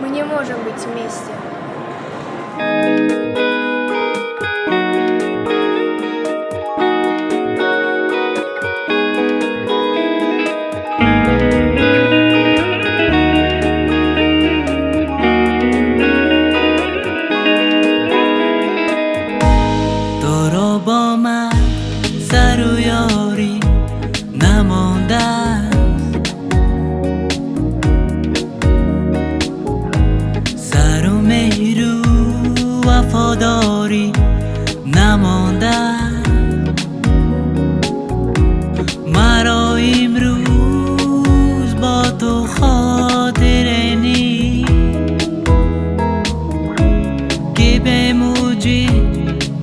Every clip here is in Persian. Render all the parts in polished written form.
Мы не можем быть вместе. تو رو با من سر و یاری نمانده، سر و مهر و وفاداری نمانده. مرا امروز با تو خاطره نی که به موجی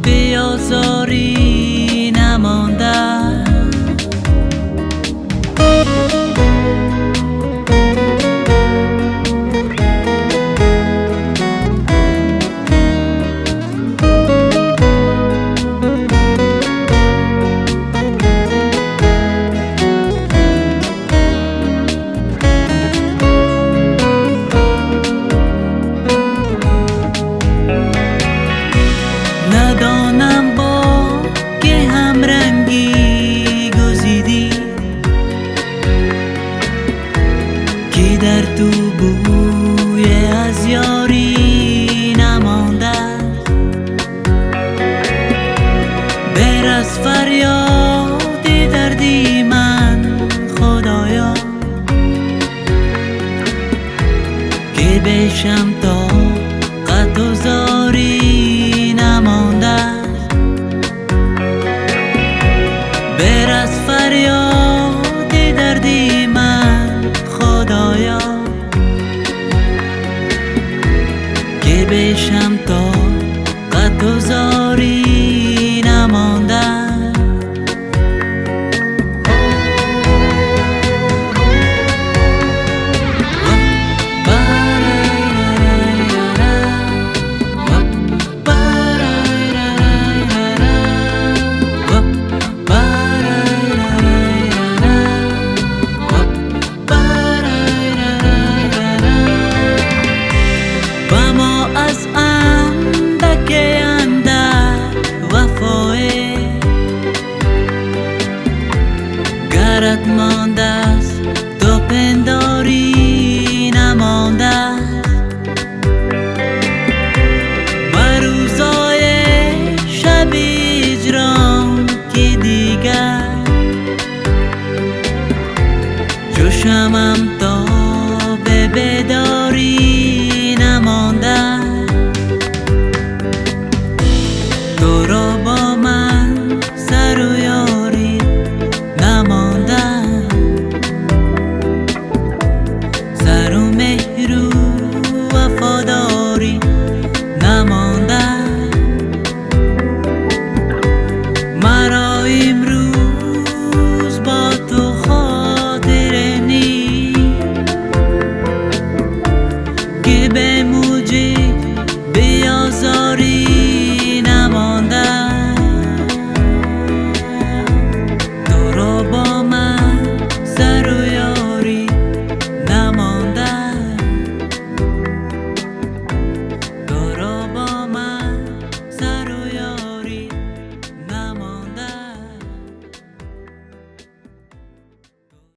بیازاری نمانده. ندانم با که همرنگی گزیدی که در تو بوی از یاری نمانده. بر از فریاد دردی من خدایا که بشم تا قد و زاری نمانده. بر از فریاد دردی من خدایا که بشم تا قد و زاری نمانده. گرت مانده است تو پنداری نمانده. بر روزای شب هجران که دیگر جوشمم تا به بیداری